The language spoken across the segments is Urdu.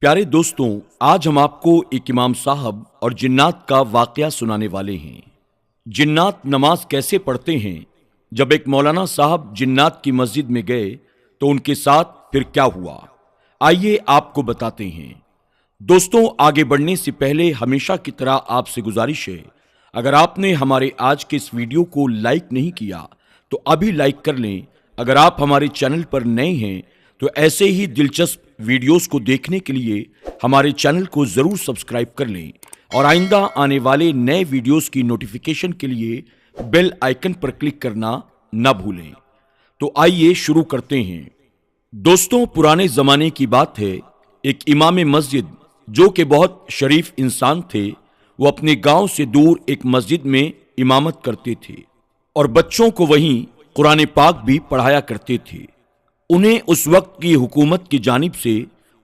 پیارے دوستوں، آج ہم آپ کو ایک امام صاحب اور جنات کا واقعہ سنانے والے ہیں۔ جنات نماز کیسے پڑھتے ہیں؟ جب ایک مولانا صاحب جنات کی مسجد میں گئے تو ان کے ساتھ پھر کیا ہوا؟ آئیے آپ کو بتاتے ہیں۔ دوستوں، آگے بڑھنے سے پہلے ہمیشہ کی طرح آپ سے گزارش ہے، اگر آپ نے ہمارے آج کے اس ویڈیو کو لائک نہیں کیا تو ابھی لائک کر لیں۔ اگر آپ ہمارے چینل پر نئے ہیں تو ایسے ہی دلچسپ ویڈیوز کو دیکھنے کے لیے ہمارے چینل کو ضرور سبسکرائب کر لیں اور آئندہ آنے والے نئے ویڈیوز کی نوٹیفیکیشن کے لیے بیل آئیکن پر کلک کرنا نہ بھولیں۔ تو آئیے شروع کرتے ہیں۔ دوستوں، پرانے زمانے کی بات ہے، ایک امام مسجد جو کہ بہت شریف انسان تھے، وہ اپنے گاؤں سے دور ایک مسجد میں امامت کرتے تھے اور بچوں کو وہیں قرآن پاک بھی پڑھایا کرتے تھے۔ انہیں اس وقت کی حکومت کی جانب سے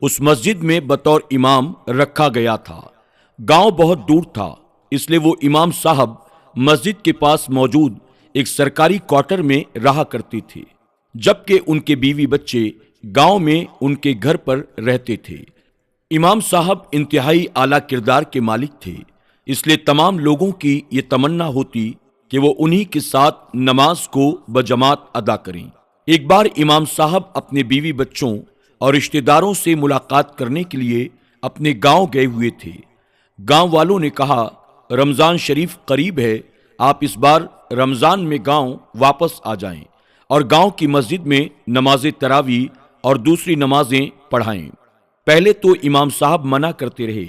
اس مسجد میں بطور امام رکھا گیا تھا۔ گاؤں بہت دور تھا، اس لیے وہ امام صاحب مسجد کے پاس موجود ایک سرکاری کوارٹر میں رہا کرتے تھے، جبکہ ان کے بیوی بچے گاؤں میں ان کے گھر پر رہتے تھے۔ امام صاحب انتہائی اعلیٰ کردار کے مالک تھے، اس لیے تمام لوگوں کی یہ تمنا ہوتی کہ وہ انہی کے ساتھ نماز کو بجماعت ادا کریں۔ ایک بار امام صاحب اپنے بیوی بچوں اور رشتہ داروں سے ملاقات کرنے کے لیے اپنے گاؤں گئے ہوئے تھے۔ گاؤں والوں نے کہا، رمضان شریف قریب ہے، آپ اس بار رمضان میں گاؤں واپس آ جائیں اور گاؤں کی مسجد میں نماز تراویح اور دوسری نمازیں پڑھائیں۔ پہلے تو امام صاحب منع کرتے رہے،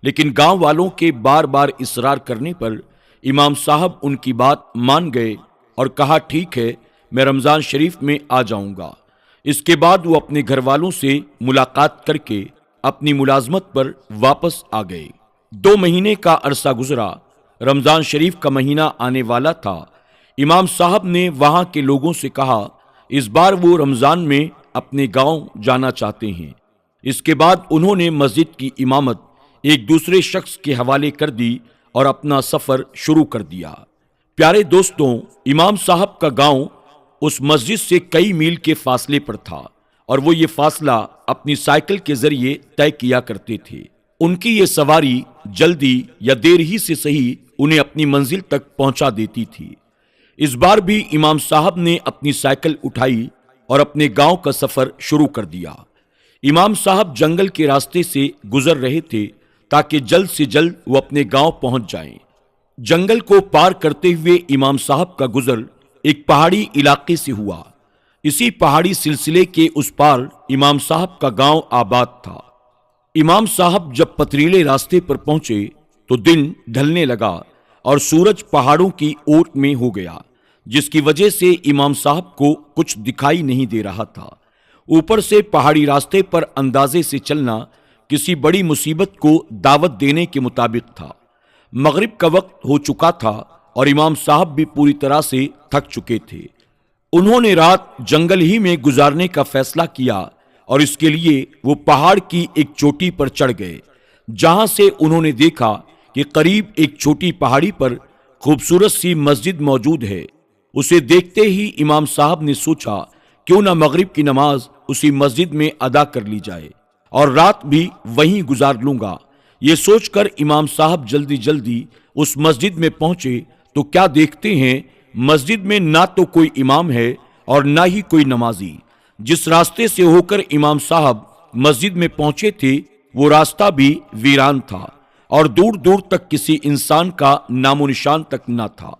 لیکن گاؤں والوں کے بار بار اصرار کرنے پر امام صاحب ان کی بات مان گئے اور کہا، ٹھیک ہے، میں رمضان شریف میں آ جاؤں گا۔ اس کے بعد وہ اپنے گھر والوں سے ملاقات کر کے اپنی ملازمت پر واپس آ گئے۔ 2 مہینے کا عرصہ گزرا، رمضان شریف کا مہینہ آنے والا تھا۔ امام صاحب نے وہاں کے لوگوں سے کہا، اس بار وہ رمضان میں اپنے گاؤں جانا چاہتے ہیں۔ اس کے بعد انہوں نے مسجد کی امامت ایک دوسرے شخص کے حوالے کر دی اور اپنا سفر شروع کر دیا۔ پیارے دوستوں، امام صاحب کا گاؤں اس مسجد سے کئی میل کے فاصلے پر تھا اور وہ یہ فاصلہ اپنی سائیکل کے ذریعے طے کیا کرتے تھے۔ ان کی یہ سواری جلدی یا دیر ہی سے صحیح انہیں اپنی منزل تک پہنچا دیتی تھی۔ اس بار بھی امام صاحب نے اپنی سائیکل اٹھائی اور اپنے گاؤں کا سفر شروع کر دیا۔ امام صاحب جنگل کے راستے سے گزر رہے تھے تاکہ جلد سے جلد وہ اپنے گاؤں پہنچ جائیں۔ جنگل کو پار کرتے ہوئے امام صاحب کا گزر ایک پہاڑی علاقے سے ہوا۔ اسی پہاڑی سلسلے کے اس پار امام صاحب کا گاؤں آباد تھا۔ امام صاحب جب پتریلے راستے پر پہنچے تو دن ڈھلنے لگا اور سورج پہاڑوں کی اوٹ میں ہو گیا، جس کی وجہ سے امام صاحب کو کچھ دکھائی نہیں دے رہا تھا۔ اوپر سے پہاڑی راستے پر اندازے سے چلنا کسی بڑی مصیبت کو دعوت دینے کے مطابق تھا۔ مغرب کا وقت ہو چکا تھا اور امام صاحب بھی پوری طرح سے تھک چکے تھے۔ انہوں نے رات جنگل ہی میں گزارنے کا فیصلہ کیا اور اس کے لیے وہ پہاڑ کی ایک چوٹی پر چڑھ گئے، جہاں سے انہوں نے دیکھا کہ قریب ایک چھوٹی پہاڑی پر خوبصورت سی مسجد موجود ہے۔ اسے دیکھتے ہی امام صاحب نے سوچا، کیوں نہ مغرب کی نماز اسی مسجد میں ادا کر لی جائے اور رات بھی وہیں گزار لوں گا۔ یہ سوچ کر امام صاحب جلدی جلدی اس مسجد میں پہنچے تو کیا دیکھتے ہیں، مسجد میں نہ تو کوئی امام ہے اور نہ ہی کوئی نمازی۔ جس راستے سے ہو کر امام صاحب مسجد میں پہنچے تھے وہ راستہ بھی ویران تھا اور دور دور تک کسی انسان کا نام و نشان تک نہ تھا۔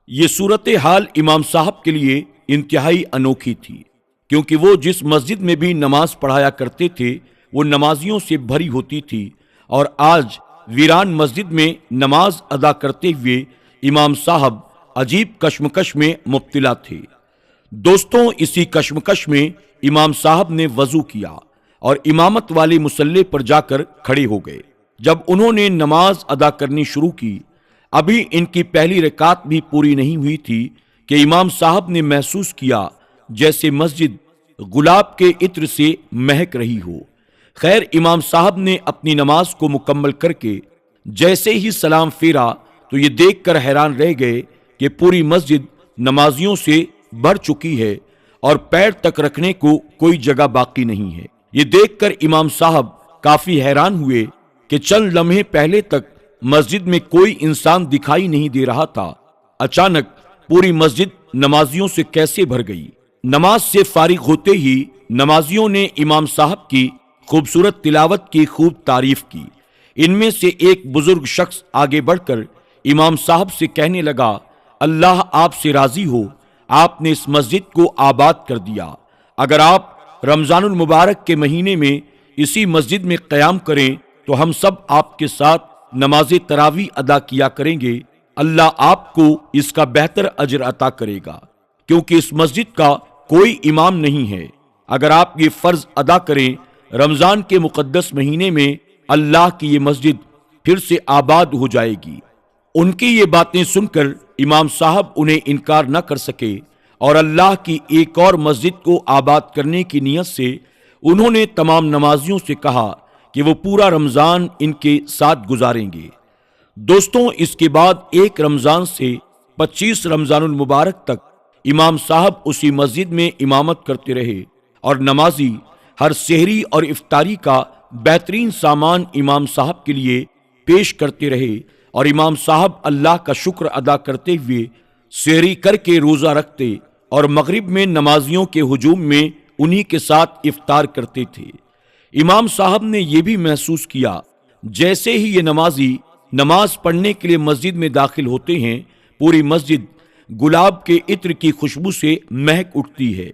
یہ صورتحال امام صاحب کے لیے انتہائی انوکھی تھی، کیونکہ وہ جس مسجد میں بھی نماز پڑھایا کرتے تھے وہ نمازیوں سے بھری ہوتی تھی، اور آج ویران مسجد میں نماز ادا کرتے ہوئے امام صاحب عجیب کشمکش میں مبتلا تھے۔ دوستوں، اسی کشمکش میں امام صاحب نے وضو کیا اور امامت والے مصلی پر جا کر کھڑے ہو گئے۔ جب انہوں نے نماز ادا کرنی شروع کی، ابھی ان کی پہلی رکعت بھی پوری نہیں ہوئی تھی کہ امام صاحب نے محسوس کیا جیسے مسجد گلاب کے عطر سے مہک رہی ہو۔ خیر، امام صاحب نے اپنی نماز کو مکمل کر کے جیسے ہی سلام پھیرا تو یہ دیکھ کر حیران رہ گئے کہ پوری مسجد نمازیوں سے بھر چکی ہے اور پیر تک رکھنے کو کوئی جگہ باقی نہیں ہے۔ یہ دیکھ کر امام صاحب کافی حیران ہوئے کہ چند لمحے پہلے تک مسجد میں کوئی انسان دکھائی نہیں دے رہا تھا، اچانک پوری مسجد نمازیوں سے کیسے بھر گئی۔ نماز سے فارغ ہوتے ہی نمازیوں نے امام صاحب کی خوبصورت تلاوت کی خوب تعریف کی۔ ان میں سے ایک بزرگ شخص آگے بڑھ کر امام صاحب سے کہنے لگا، اللہ آپ سے راضی ہو، آپ نے اس مسجد کو آباد کر دیا۔ اگر آپ رمضان المبارک کے مہینے میں اسی مسجد میں قیام کریں تو ہم سب آپ کے ساتھ نماز تراویح ادا کیا کریں گے، اللہ آپ کو اس کا بہتر اجر عطا کرے گا، کیونکہ اس مسجد کا کوئی امام نہیں ہے۔ اگر آپ یہ فرض ادا کریں، رمضان کے مقدس مہینے میں اللہ کی یہ مسجد پھر سے آباد ہو جائے گی۔ ان کی یہ باتیں سن کر امام صاحب انہیں انکار نہ کر سکے اور اللہ کی ایک اور مسجد کو آباد کرنے کی نیت سے انہوں نے تمام نمازیوں سے کہا کہ وہ پورا رمضان ان کے ساتھ گزاریں گے۔ دوستوں، اس کے بعد 1 رمضان سے 25 رمضان المبارک تک امام صاحب اسی مسجد میں امامت کرتے رہے اور نمازی ہر سحری اور افطاری کا بہترین سامان امام صاحب کے لیے پیش کرتے رہے اور امام صاحب اللہ کا شکر ادا کرتے ہوئے سحری کر کے روزہ رکھتے اور مغرب میں نمازیوں کے ہجوم میں انہی کے ساتھ افطار کرتے تھے۔ امام صاحب نے یہ بھی محسوس کیا جیسے ہی یہ نمازی نماز پڑھنے کے لیے مسجد میں داخل ہوتے ہیں، پوری مسجد گلاب کے عطر کی خوشبو سے مہک اٹھتی ہے۔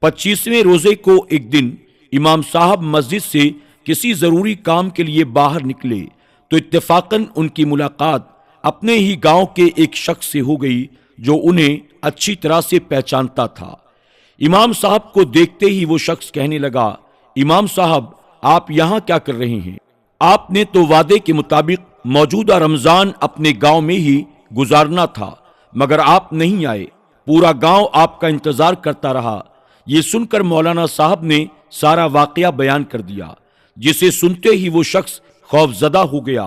25ویں روزے کو ایک دن امام صاحب مسجد سے کسی ضروری کام کے لیے باہر نکلے تو اتفاقاً ان کی ملاقات اپنے ہی گاؤں کے ایک شخص سے ہو گئی جو انہیں اچھی طرح سے پہچانتا تھا۔ امام صاحب کو دیکھتے ہی وہ شخص کہنے لگا، امام صاحب آپ یہاں کیا کر رہے ہیں؟ آپ نے تو وعدے کے مطابق موجودہ رمضان اپنے گاؤں میں ہی گزارنا تھا، مگر آپ نہیں آئے، پورا گاؤں آپ کا انتظار کرتا رہا۔ یہ سن کر مولانا صاحب نے سارا واقعہ بیان کر دیا، جسے سنتے ہی وہ شخص خوف زدہ ہو گیا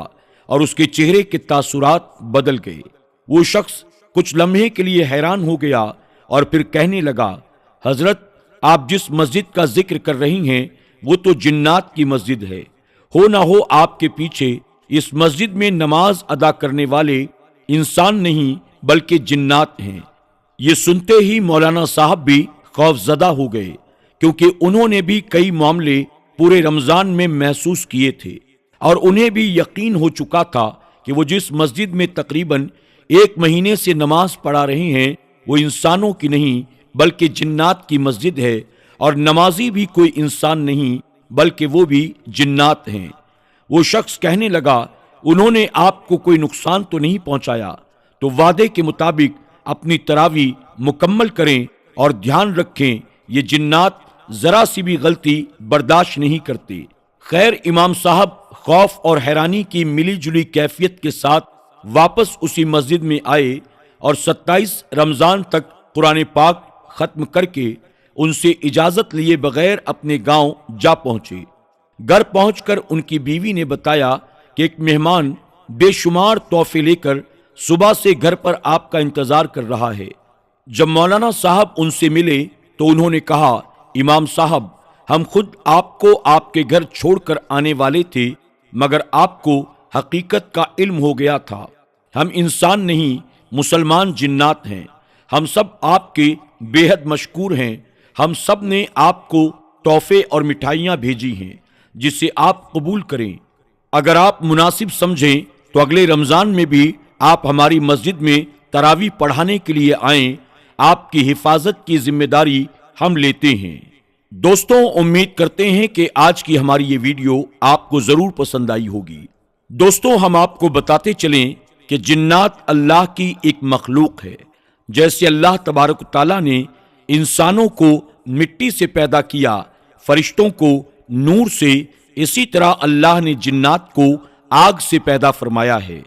اور اس کے چہرے کے تاثرات بدل گئے۔ وہ شخص کچھ لمحے کے لیے حیران ہو گیا اور پھر کہنے لگا، حضرت آپ جس مسجد کا ذکر کر رہی ہیں وہ تو جنات کی مسجد ہے، ہو نہ ہو آپ کے پیچھے اس مسجد میں نماز ادا کرنے والے انسان نہیں بلکہ جنات ہیں۔ یہ سنتے ہی مولانا صاحب بھی خوف زدہ ہو گئے، کیونکہ انہوں نے بھی کئی معاملے پورے رمضان میں محسوس کیے تھے اور انہیں بھی یقین ہو چکا تھا کہ وہ جس مسجد میں تقریباً 1 مہینے سے نماز پڑھا رہے ہیں وہ انسانوں کی نہیں بلکہ جنات کی مسجد ہے، اور نمازی بھی کوئی انسان نہیں بلکہ وہ بھی جنات ہیں۔ وہ شخص کہنے لگا، انہوں نے آپ کو کوئی نقصان تو نہیں پہنچایا؟ تو وعدے کے مطابق اپنی تراویح مکمل کریں اور دھیان رکھیں، یہ جنات ذرا سی بھی غلطی برداشت نہیں کرتے۔ خیر، امام صاحب خوف اور حیرانی کی ملی جلی کیفیت کے ساتھ واپس اسی مسجد میں آئے اور 27 رمضان تک قرآن پاک ختم کر کے ان سے اجازت لیے بغیر اپنے گاؤں جا پہنچے۔ گھر پہنچ کر ان کی بیوی نے بتایا کہ ایک مہمان بے شمار تحفے لے کر صبح سے گھر پر آپ کا انتظار کر رہا ہے۔ جب مولانا صاحب ان سے ملے تو انہوں نے کہا، امام صاحب ہم خود آپ کو آپ کے گھر چھوڑ کر آنے والے تھے، مگر آپ کو حقیقت کا علم ہو گیا تھا۔ ہم انسان نہیں، مسلمان جنات ہیں۔ ہم سب آپ کے بے حد مشکور ہیں۔ ہم سب نے آپ کو تحفے اور مٹھائیاں بھیجی ہیں جسے آپ قبول کریں۔ اگر آپ مناسب سمجھیں تو اگلے رمضان میں بھی آپ ہماری مسجد میں تراویح پڑھانے کے لیے آئیں، آپ کی حفاظت کی ذمہ داری ہم لیتے ہیں۔ دوستوں، امید کرتے ہیں کہ آج کی ہماری یہ ویڈیو آپ کو ضرور پسند آئی ہوگی۔ دوستوں، ہم آپ کو بتاتے چلیں کہ جنات اللہ کی ایک مخلوق ہے۔ جیسے اللہ تبارک و تعالیٰ نے انسانوں کو مٹی سے پیدا کیا، فرشتوں کو نور سے، اسی طرح اللہ نے جنات کو آگ سے پیدا فرمایا ہے۔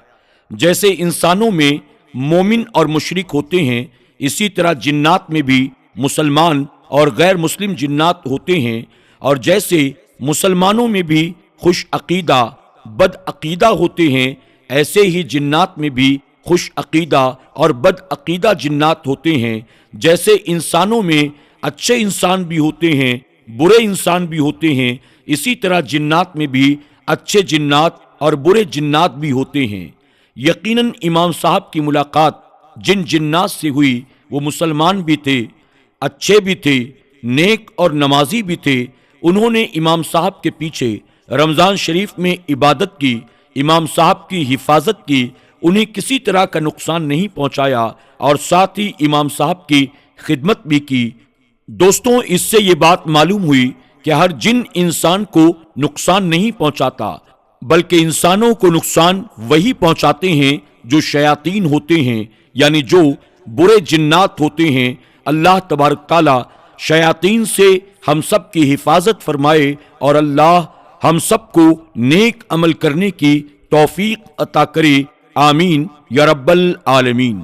جیسے انسانوں میں مومن اور مشرک ہوتے ہیں، اسی طرح جنات میں بھی مسلمان اور غیر مسلم جنات ہوتے ہیں، اور جیسے مسلمانوں میں بھی خوش عقیدہ بد عقیدہ ہوتے ہیں، ایسے ہی جنات میں بھی خوش عقیدہ اور بد عقیدہ جنات ہوتے ہیں۔ جیسے انسانوں میں اچھے انسان بھی ہوتے ہیں، برے انسان بھی ہوتے ہیں، اسی طرح جنات میں بھی اچھے جنات اور برے جنات بھی ہوتے ہیں۔ یقیناً امام صاحب کی ملاقات جن جنات سے ہوئی وہ مسلمان بھی تھے، اچھے بھی تھے، نیک اور نمازی بھی تھے۔ انہوں نے امام صاحب کے پیچھے رمضان شریف میں عبادت کی، امام صاحب کی حفاظت کی، انہیں کسی طرح کا نقصان نہیں پہنچایا اور ساتھ ہی امام صاحب کی خدمت بھی کی۔ دوستوں، اس سے یہ بات معلوم ہوئی کہ ہر جن انسان کو نقصان نہیں پہنچاتا، بلکہ انسانوں کو نقصان وہی پہنچاتے ہیں جو شیاطین ہوتے ہیں، یعنی جو برے جنات ہوتے ہیں۔ اللہ تبارک تعالیٰ شیاطین سے ہم سب کی حفاظت فرمائے اور اللہ ہم سب کو نیک عمل کرنے کی توفیق عطا کرے، آمین یا رب العالمین۔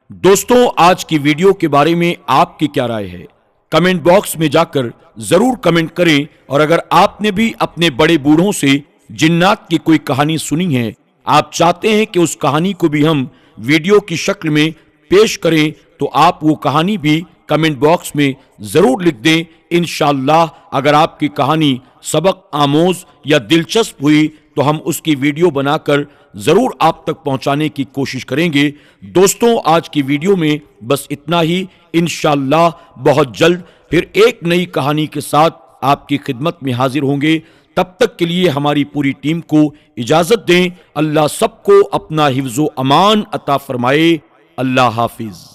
دوستوں، آج کی ویڈیو کے بارے میں آپ کی کیا رائے ہے؟ کمنٹ باکس میں جا کر ضرور کمنٹ کریں، اور اگر آپ نے بھی اپنے بڑے بوڑھوں سے جنات کی کوئی کہانی سنی ہے، آپ چاہتے ہیں کہ اس کہانی کو بھی ہم ویڈیو کی شکل میں پیش کریں، تو آپ وہ کہانی بھی کمنٹ باکس میں ضرور لکھ دیں۔ انشاءاللہ اگر آپ کی کہانی سبق آموز یا دلچسپ ہوئی تو ہم اس کی ویڈیو بنا کر ضرور آپ تک پہنچانے کی کوشش کریں گے۔ دوستوں، آج کی ویڈیو میں بس اتنا ہی۔ انشاءاللہ بہت جلد پھر ایک نئی کہانی کے ساتھ آپ کی خدمت میں حاضر ہوں گے۔ تب تک کے لیے ہماری پوری ٹیم کو اجازت دیں۔ اللہ سب کو اپنا حفظ و امان عطا فرمائے۔ اللہ حافظ۔